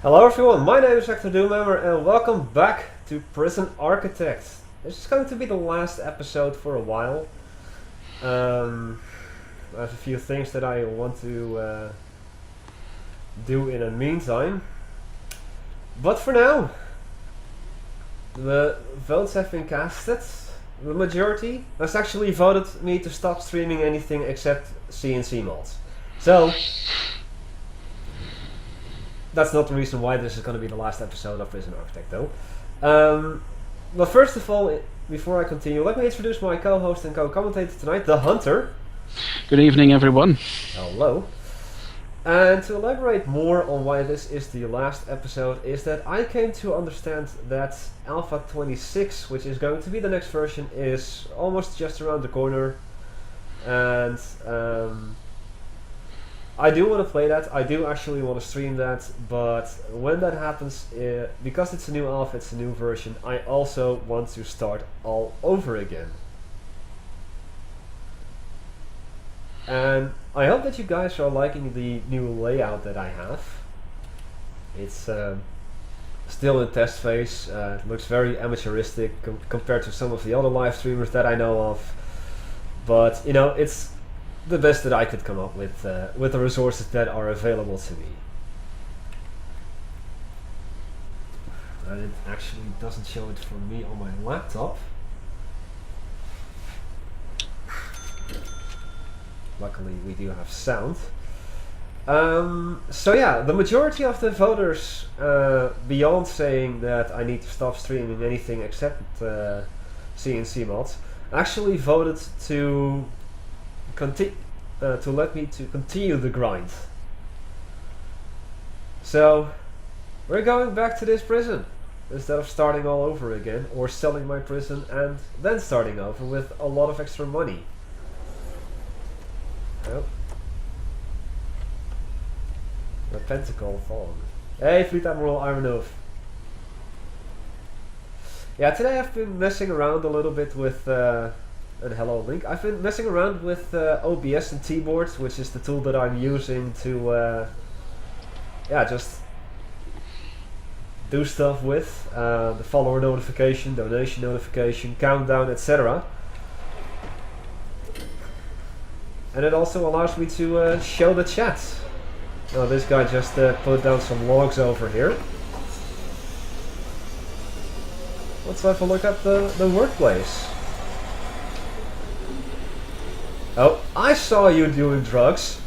Hello everyone, my name is Hecthor Doomhammer and welcome back to Prison Architect. This is going to be the last episode for a while. I have a few things that I want to do in the meantime. But for now, the votes have been casted. The majority has actually voted me to stop streaming anything except CNC mods. So, that's not the reason why this is going to be the last episode of Prison Architect, though. But first of all, before I continue, let me introduce my co-host and co-commentator tonight, the Hunter. Good evening, everyone. Hello. And to elaborate more on why this is the last episode, is that I came to understand that Alpha 26, which is going to be the next version, is almost just around the corner. And I do want to play that, I do actually want to stream that, but when that happens, because it's a new alpha, it's a new version, I also want to start all over again. And I hope that you guys are liking the new layout that I have. It's still in test phase, it looks very amateuristic compared to some of the other live streamers that I know of, but you know, it's the best that I could come up with the resources that are available to me. And it actually doesn't show it for me on my laptop. Luckily we do have sound. So yeah, the majority of the voters, beyond saying that I need to stop streaming anything except CNC mods, actually voted to let me to continue the grind. So we're going back to this prison instead of starting all over again, or selling my prison and then starting over with a lot of extra money. Oh. The pentacle fallen. Hey, Fleet Admiral Ironov. Yeah, today I've been messing around a little bit with and hello Link. I've been messing around with OBS and T-boards, which is the tool that I'm using to yeah, just do stuff with. The follower notification, donation notification, countdown, etc. And it also allows me to show the chat. Now this guy just put down some logs over here. Let's have a look at the workplace. Oh, I saw you doing drugs.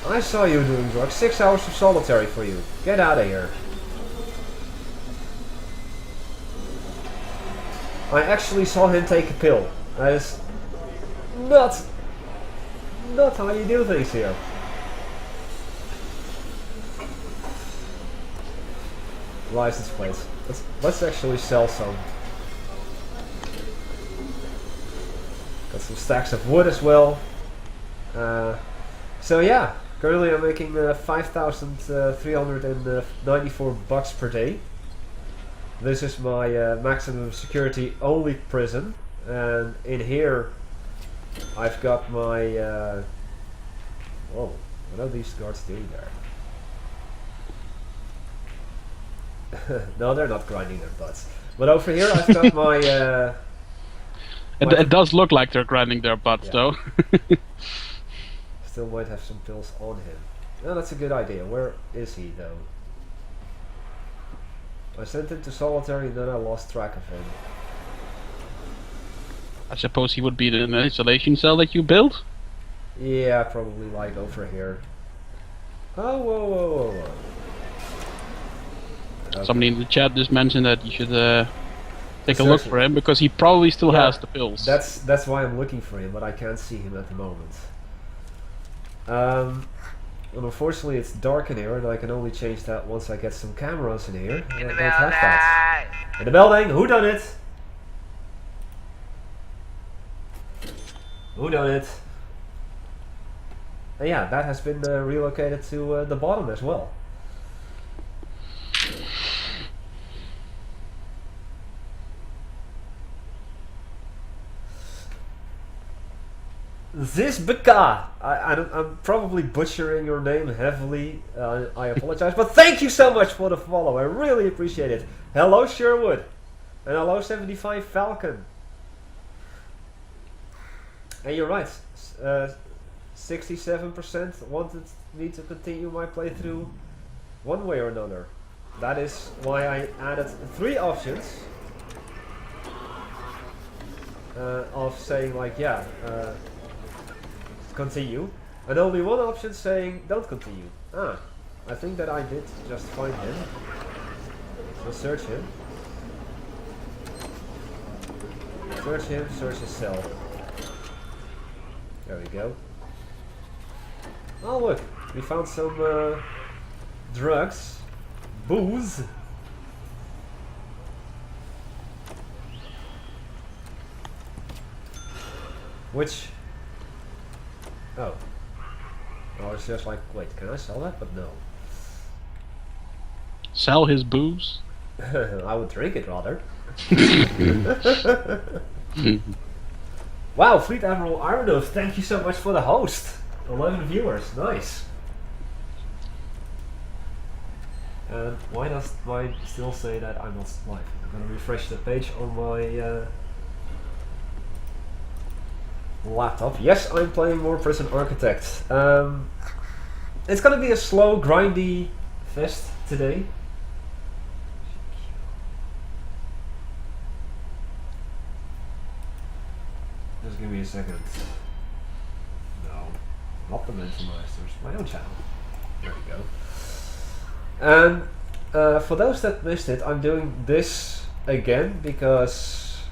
I saw you doing drugs. 6 hours of solitary for you. Get out of here. I actually saw him take a pill. That is not how you do things here. License plates. Let's actually sell some. Got some stacks of wood as well. So yeah, currently I'm making 5,394 bucks per day. This is my maximum security only prison, and in here I've got my whoa, what are these guards doing there? No, they're not grinding their butts. But over here I've got my It does look like they're grinding their butts, yeah. though. Still might have some pills on him. No, that's a good idea. Where is he though? I sent him to solitary and then I lost track of him. I suppose he would be in the isolation cell that you built? Yeah, probably like over here. Oh, whoa, whoa, whoa, whoa. Okay. Somebody in the chat just mentioned that you should take a look for him, because he probably still has the pills. That's why I'm looking for him, but I can't see him at the moment. And unfortunately it's dark in here, and I can only change that once I get some cameras in here. I don't have that. In the building! Who done it? Who done it? And yeah, that has been relocated to the bottom as well. Zizbeka. I'm probably butchering your name heavily. I apologize, but thank you so much for the follow. I really appreciate it. Hello Sherwood, and hello 75 Falcon. And you're right. 67% wanted me to continue my playthrough one way or another. That is why I added 3 options of saying like, yeah, continue, and only one option saying don't continue. I think that I did just find him. So search him. Search him, search his cell. There we go. Oh look, we found some drugs. Booze. Which... Oh. Oh, it's just like, wait, can I sell that? But no. Sell his booze? I would drink it rather. Wow, Fleet Admiral Ironov, thank you so much for the host. 11 viewers, nice. And why does mine still say that I'm not live? I'm gonna refresh the page on my laptop. Yes, I'm playing more Prison Architect. It's gonna be a slow, grindy fest today. Just give me a second. No, not the Mental Masters, my own channel. There we go. And for those that missed it, I'm doing this again because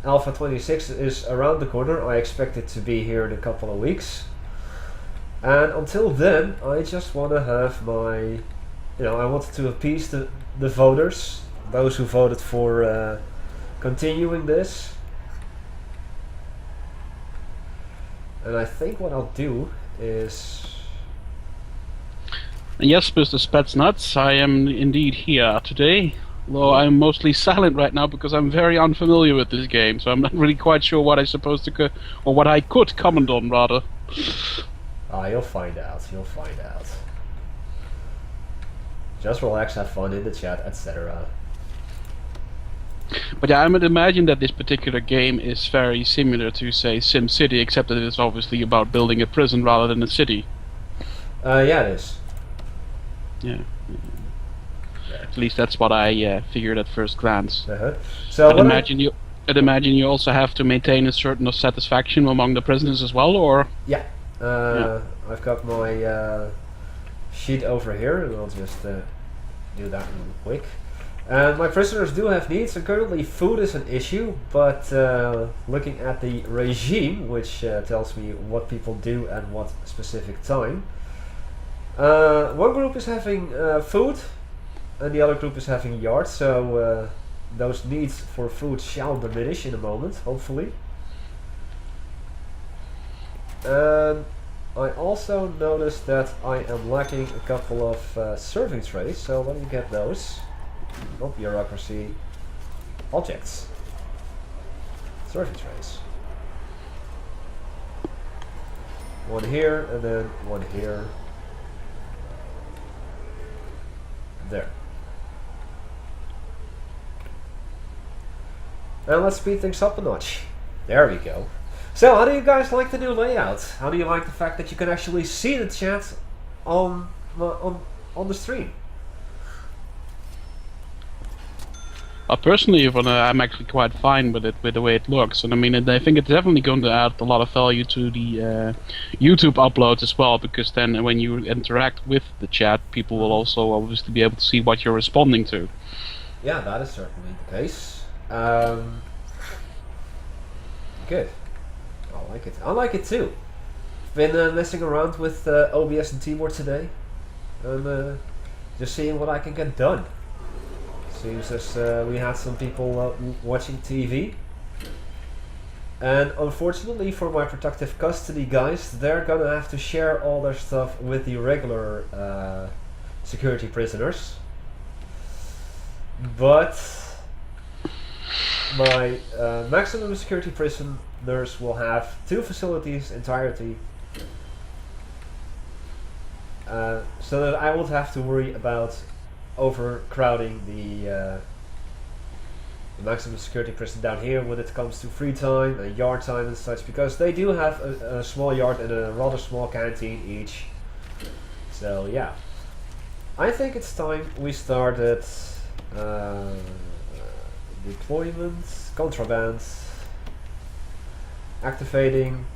Alpha 26 is around the corner. I expect it to be here in a couple of weeks. And until then, I just want to have my... I wanted to appease the voters, those who voted for continuing this. And I think what I'll do is... Yes, Mr. Spetsnuts, I am indeed here today. Though I'm mostly silent right now because I'm very unfamiliar with this game, so I'm not really quite sure what I'm supposed to or what I could comment on, rather. You'll find out. You'll find out. Just relax, have fun in the chat, etc. But yeah, I would imagine that this particular game is very similar to, say, SimCity, except that it's obviously about building a prison rather than a city. Yeah, it is. Yeah. At least that's what I figured at first glance. So I'd imagine you also have to maintain a certain satisfaction among the prisoners as well, or? Yeah. I've got my sheet over here, and I'll just do that real quick. And my prisoners do have needs, and currently food is an issue, but looking at the regime, which tells me what people do at what specific time, one group is having food, and the other group is having yard, so those needs for food shall diminish in a moment, hopefully. And I also noticed that I am lacking a couple of serving trays, so let me get those. Not bureaucracy, objects. Serving trays. One here, and then one here. There. And let's speed things up a notch. There we go. So, how do you guys like the new layout? How do you like the fact that you can actually see the chat on the stream? Personally, I'm actually quite fine with it, with the way it looks, and I mean, I think it's definitely going to add a lot of value to the YouTube uploads as well, because then when you interact with the chat, people will also obviously be able to see what you're responding to. Yeah, that is certainly the case. Good. I like it. I like it too. Been messing around with OBS and Teamwork today, and just seeing what I can get done. Seems as we had some people watching TV, and unfortunately for my protective custody guys, they're gonna have to share all their stuff with the regular security prisoners. But my maximum security prisoners will have 2 facilities entirety, so that I won't have to worry about overcrowding the maximum security prison down here when it comes to free time and yard time and such, because they do have a small yard and a rather small canteen each. So yeah, I think it's time we started deployment, contraband, activating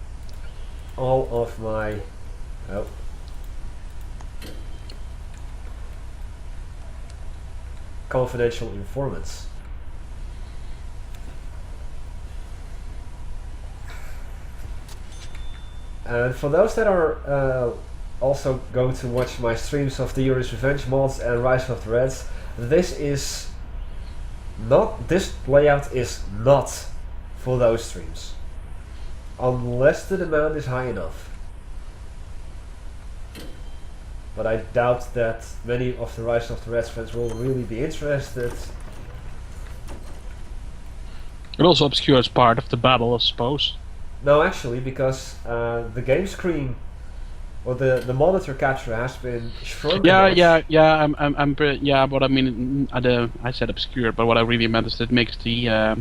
all of my confidential informants. And for those that are also going to watch my streams of the Yuri's Revenge mods and Rise of the Reds, this layout is not for those streams, unless the demand is high enough. But I doubt that many of the Rise of the Reds fans will really be interested. It also obscures part of the battle, I suppose. No, actually, because the game screen or the monitor capture has been shrunk. Yeah. But I mean, I said obscure, but what I really meant is that it makes the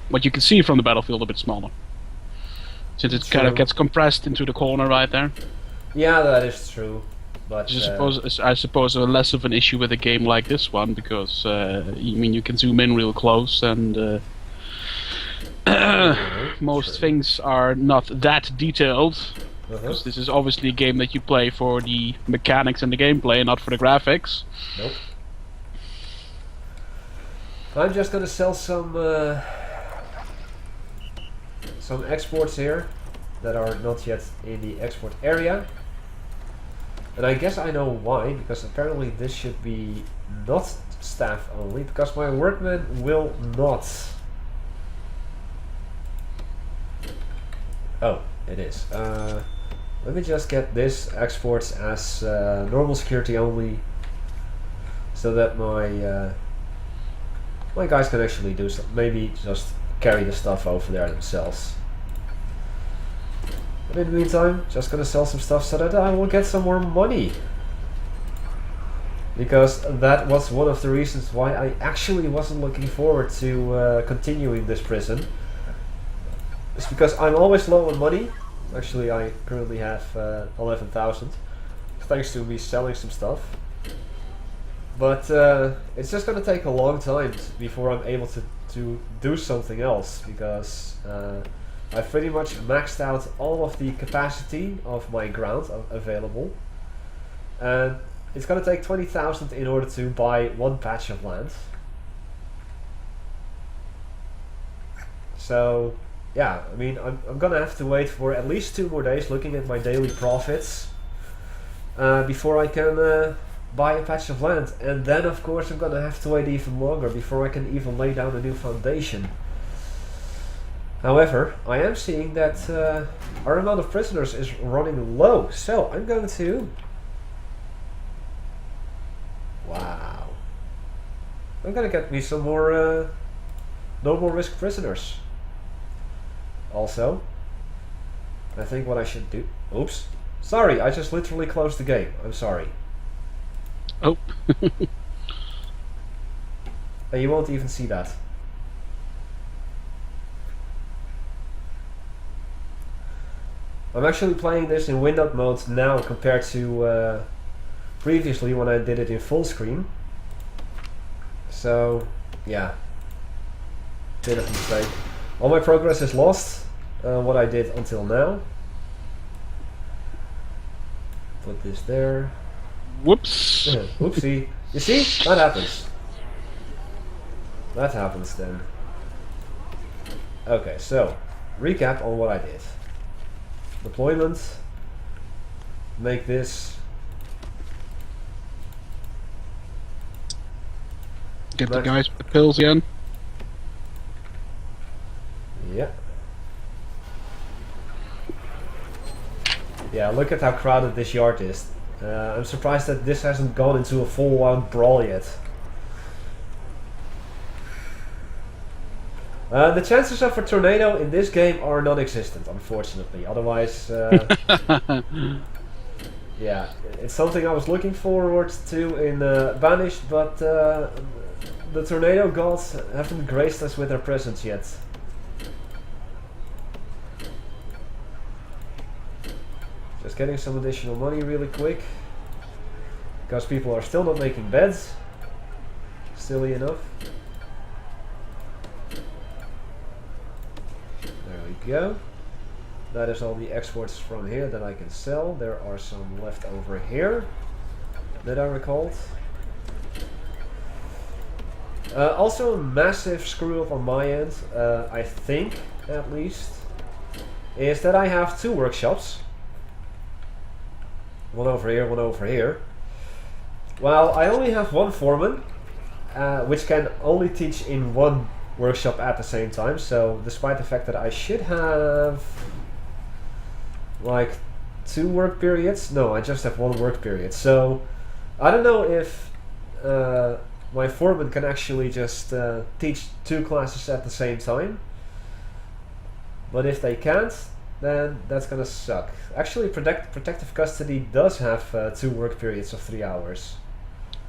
what you can see from the battlefield a bit smaller, since it kind of gets compressed into the corner right there. Yeah, that is true. But I suppose less of an issue with a game like this one, because you can zoom in real close, and most things are not that detailed. Because this is obviously a game that you play for the mechanics and the gameplay, and not for the graphics. Nope. I'm just gonna sell some exports here that are not yet in the export area. And I guess I know why, because apparently this should be not staff only, because my workmen will not. Oh, it is. Let me just get this exports as normal security only, so that my my guys can actually do some, maybe just carry the stuff over there themselves. But in the meantime, just gonna sell some stuff so that I will get some more money. Because that was one of the reasons why I actually wasn't looking forward to continuing this prison. It's because I'm always low on money. Actually, I currently have 11,000, thanks to me selling some stuff. But it's just gonna take a long time before I'm able to do something else, because I've pretty much maxed out all of the capacity of my ground available, and it's gonna take 20,000 in order to buy one patch of land. So yeah, I mean, I'm gonna have to wait for at least 2 more days, looking at my daily profits, before I can buy a patch of land. And then of course I'm gonna have to wait even longer before I can even lay down a new foundation. However, I am seeing that our amount of prisoners is running low, so I'm going to... Wow. I'm gonna get me some more normal risk prisoners. Also, I think what I should do... Oops. Sorry, I just literally closed the game. I'm sorry. Oh. And you won't even see that. I'm actually playing this in windowed mode now compared to previously when I did it in full screen. So, yeah. Bit of a mistake. All my progress is lost, what I did until now. Put this there. Whoops. Oopsie. You see? That happens. That happens then. Okay, so, recap on what I did. Deployment. Make this. Get the guys with the pills again. Yeah. Yeah, look at how crowded this yard is. I'm surprised that this hasn't gone into a full-on brawl yet. The chances of a tornado in this game are non-existent, unfortunately. Otherwise, yeah, it's something I was looking forward to in Banished, but the tornado gods haven't graced us with their presence yet. Just getting some additional money really quick, because people are still not making beds, silly enough. There we go. That is all the exports from here that I can sell. There are some left over here that I recalled. Also a massive screw up on my end, I think at least, is that I have 2 workshops. One over here, one over here. Well, I only have 1 foreman, which can only teach in 1 workshop at the same time. So despite the fact that I should have like 2 work periods, no, I just have 1 work period. So I don't know if my foreman can actually just teach 2 classes at the same time. But if they can't, then that's gonna suck. Actually, protective custody does have 2 work periods of 3 hours.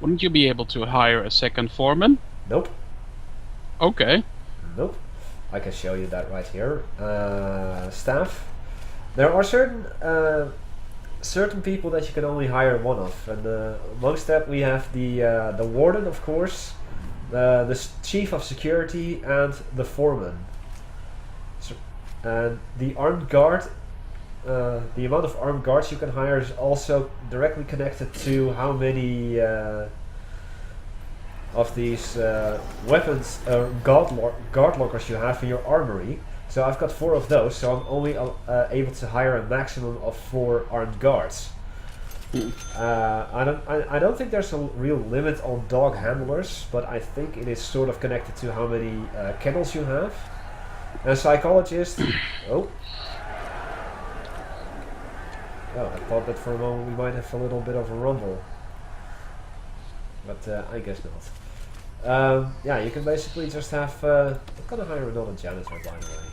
Wouldn't you be able to hire a second foreman? Nope. Okay. Nope. I can show you that right here. Staff. There are certain people that you can only hire 1 of, and amongst that we have the warden, of course, the chief of security, and the foreman. So, and the armed guard, the amount of armed guards you can hire is also directly connected to how many of these weapons, guard lockers you have in your armory. So I've got 4 of those, so I'm only able to hire a maximum of 4 armed guards. I don't think there's a real limit on dog handlers, but I think it is sort of connected to how many kennels you have. And a psychologist. Oh, I thought that for a moment we might have a little bit of a rumble, but I guess not. Yeah, you can basically just have. I'm gonna hire another janitor, by the way.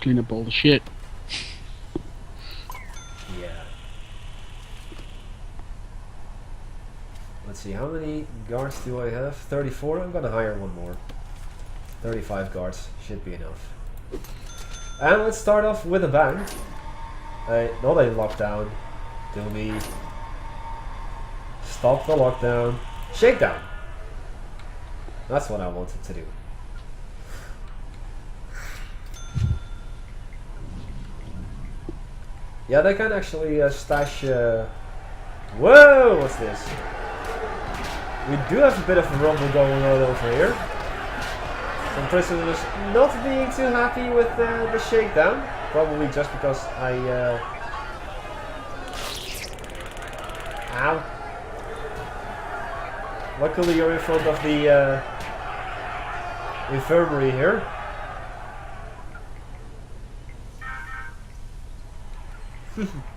Clean up all the shit. Yeah. Let's see, how many guards do I have? 34. I'm gonna hire 1 more. 35 guards should be enough. And let's start off with a bang. Not a lockdown. Do me. Stop the lockdown. Shakedown. That's what I wanted to do. Yeah, they can actually stash... Whoa, what's this? We do have a bit of a rumble going on over here. Some prisoners not being too happy with the shakedown. Probably just because I... Ow. Luckily you're in front of the infirmary here.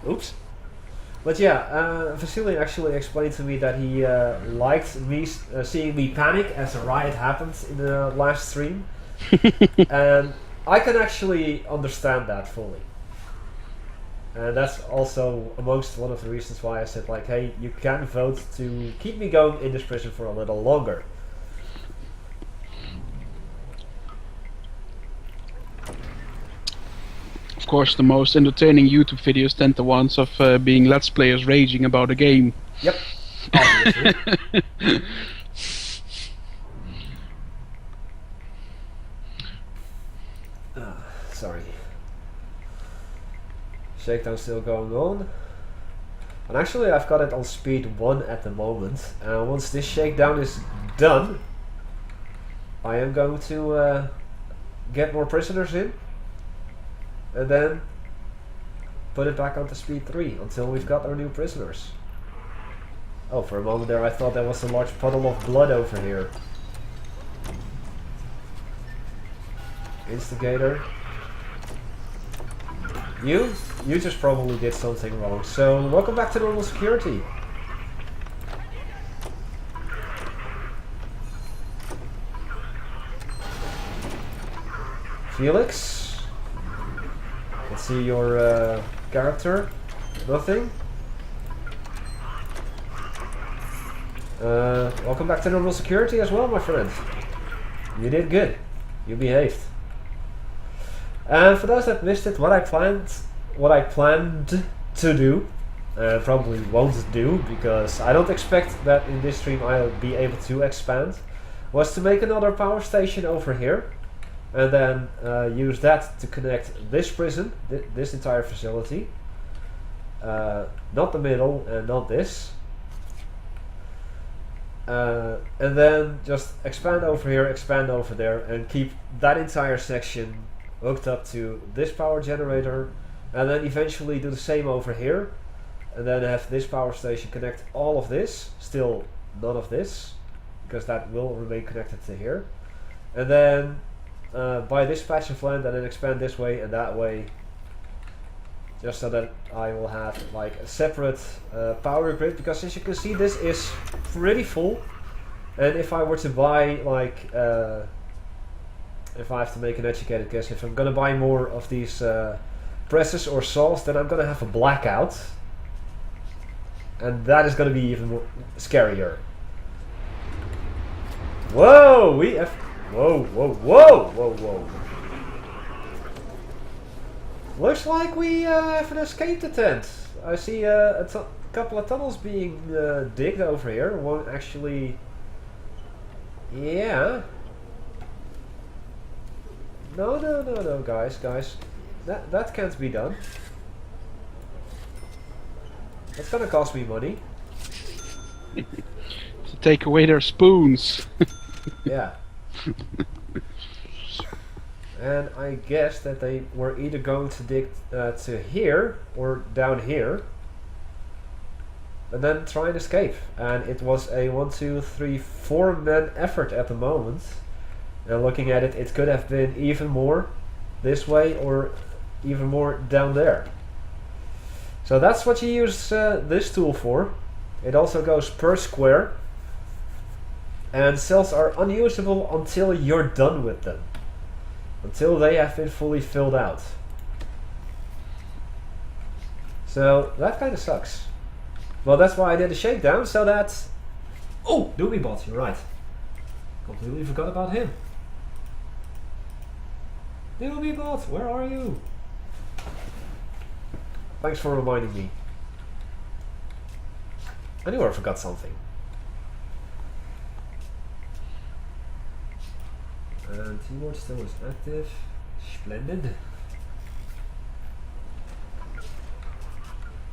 Oops. But yeah, Vasily actually explained to me that he liked me seeing me panic as a riot happened in the last stream. And I can actually understand that fully. And that's also amongst one of the reasons why I said, like, hey, you can vote to keep me going in this prison for a little longer. Of course, the most entertaining YouTube videos tend the ones of being Let's Players raging about a game. Yep, obviously. Sorry. Shakedown still going on. And actually I've got it on speed 1 at the moment. And once this shakedown is done, I am going to get more prisoners in. And then put it back onto speed 3 until we've got our new prisoners. Oh, for a moment there I thought there was a large puddle of blood over here. Instigator. You just probably did something wrong. So welcome back to normal security. Felix. Let's see your character. Nothing. Welcome back to normal security as well, my friend. You did good. You behaved. And for those that missed it, what I planned to do, and probably won't do, because I don't expect that in this stream I'll be able to expand, was to make another power station over here, and then use that to connect this prison, this entire facility, not the middle and not this, and then just expand over here, expand over there, and keep that entire section hooked up to this power generator, and then eventually do the same over here, and then have this power station connect all of this, still none of this, because that will remain connected to here, and then buy this patch of land and then expand this way and that way, just so that I will have like a separate power grid, because as you can see this is pretty full, and if I were to buy like if I have to make an educated guess, if I'm gonna buy more of these presses or saws, then I'm gonna have a blackout, and that is gonna be even more scarier. Whoa, we have whoa, whoa, whoa, whoa, whoa. Looks like we have an escape attempt. I see a couple of tunnels being digged over here. One actually... Yeah. No, guys. That can't be done. That's gonna cost me money. To take away their spoons. Yeah. And I guess that they were either going to dig to here or down here, and then try and escape. And it was a 1, 2, 3, 4-man effort at the moment. And looking at it, it could have been even more this way or even more down there. So that's what you use this tool for. It also goes per square, and cells are unusable until you're done with them. Until they have been fully filled out. So that kind of sucks. Well, that's why I did a shakedown, so that... Oh, Doomybot, you're right. Completely forgot about him. Doomybot, where are you? Thanks for reminding me. I knew I forgot something. And Timor still is active. Splendid.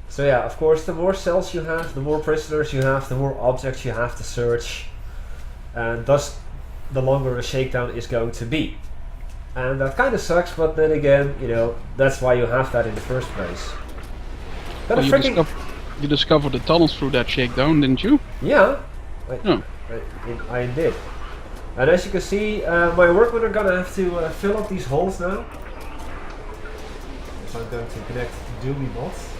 So yeah, of course, the more cells you have, the more prisoners you have, the more objects you have to search, and thus the longer a shakedown is going to be. And that kind of sucks, but then again, you know, that's why you have that in the first place. But Well, you discovered the tunnels through that shakedown, didn't you? Yeah, No. I did. And as you can see, my workmen are gonna have to fill up these holes now. So I'm going to connect Doomybots.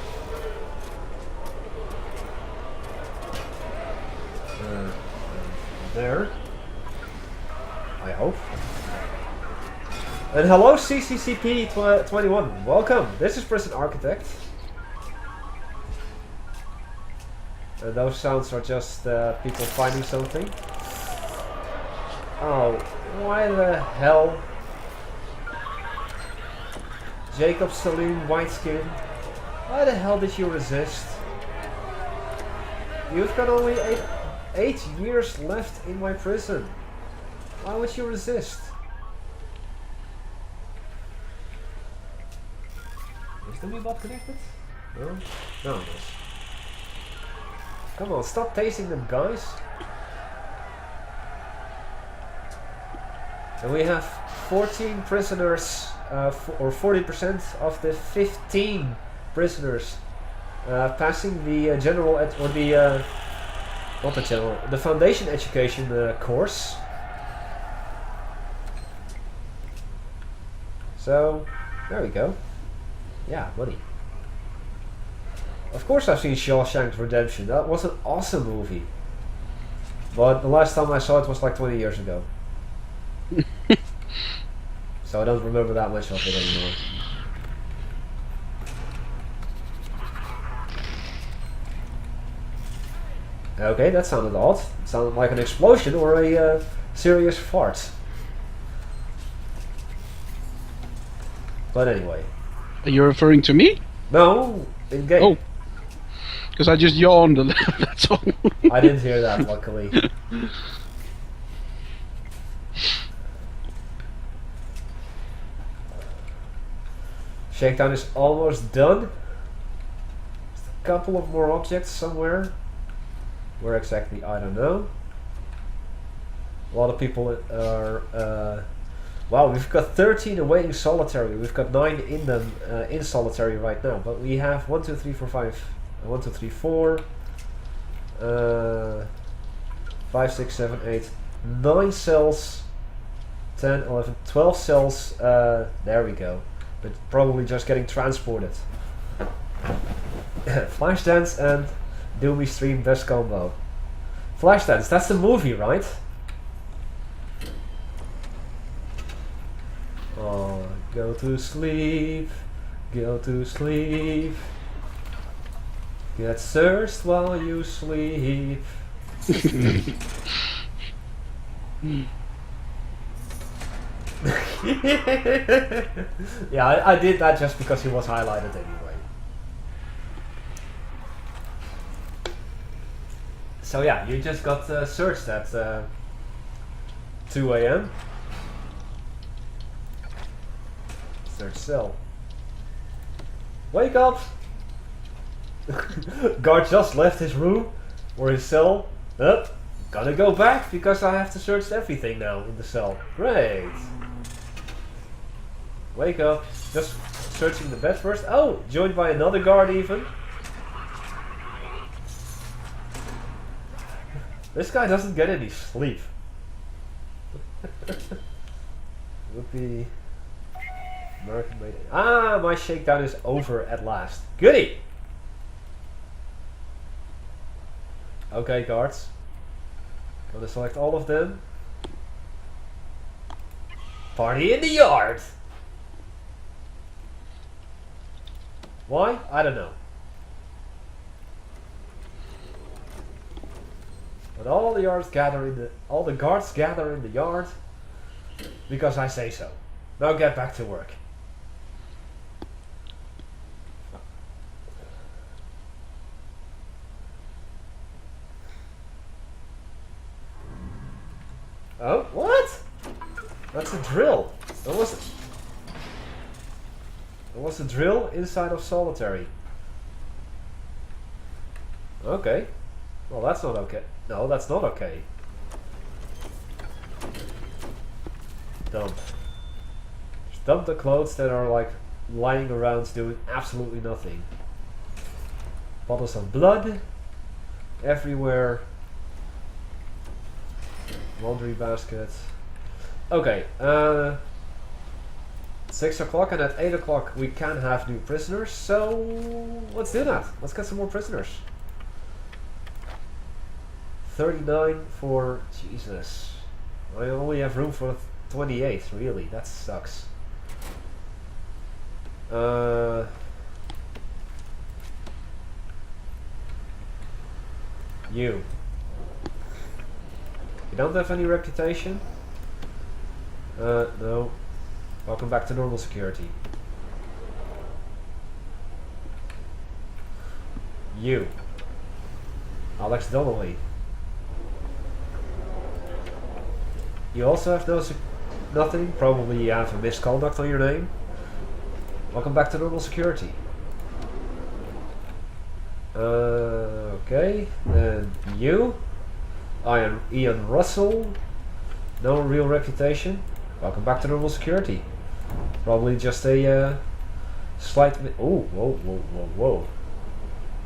There. I hope. And hello CCCP21, welcome. This is Prison Architect. And those sounds are just people finding something. Oh, why the hell? Jacob Saloon, white skin. Why the hell did you resist? You've got only 8 years left in my prison. Why would you resist? Is the Weebot connected? No? No, it is. Come on, stop tasting them, guys. And we have 14 prisoners, or 40% of the 15 prisoners passing the general, or the, not the general, the foundation education course. So, there we go. Yeah, money. Of course I've seen Shawshank Redemption, that was an awesome movie. But the last time I saw it was like 20 years ago. so I don't remember that much of it anymore. Okay, that sounded odd. It sounded like an explosion or a serious fart. But anyway. Are you referring to me? No, in game. Oh. Because I just yawned and that's all. I didn't hear that, luckily. Shakedown is almost done. Just a couple of more objects somewhere. Where exactly, I don't know. A lot of people are... wow, we've got 13 awaiting solitary. We've got 9 in them in solitary right now. But we have 1, 2, 3, 4, 5... 1, 2, 3, 4... 5, 6, 7, 8... 9 cells... 10, 11, 12 cells... there we go. But probably just getting transported. Flashdance and Doomy Stream best combo. Flashdance, that's the movie, right? Oh, go to sleep, go to sleep. Get searched while you sleep. Yeah, I did that just because he was highlighted anyway. So yeah, you just got searched at 2 AM. Search cell. Wake up! Guard just left his room or his cell. Gotta go back because I have to search everything now in the cell. Great! Wake up. Just searching the bed first. Oh, joined by another guard even. This guy doesn't get any sleep. Would be American made. Ah, my shakedown is over at last. Goody! Okay, guards. Gonna select all of them. Party in the yard! Why? I don't know. But all the guards gather in the yard because I say so. Now get back to work. Oh, what? That's a drill. That was a drill inside of solitary. Okay. Well, that's not okay. No, that's not okay. Dump. Just dump the clothes that are like lying around doing absolutely nothing. Bottles of blood everywhere. Laundry basket. Okay, 6 o'clock, and at 8 o'clock we can have new prisoners, so let's do that. Let's get some more prisoners. 39 for... Jesus. I only have room for 28, really. That sucks. You. You don't have any reputation? No. Welcome back to normal security. You. Alex Donnelly. You also have nothing? Probably you have a misconduct on your name. Welcome back to normal security. Okay, then you. I am Ian Russell. No real reputation. Welcome back to normal security. Probably just a slight... Oh, whoa.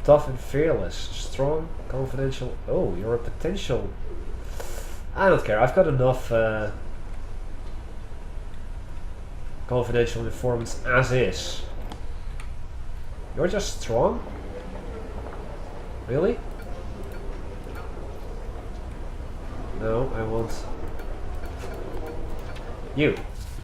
Tough and fearless. Strong, confidential... Oh, you're a potential... I don't care. I've got enough confidential informants as is. You're just strong? Really? No, I want... You.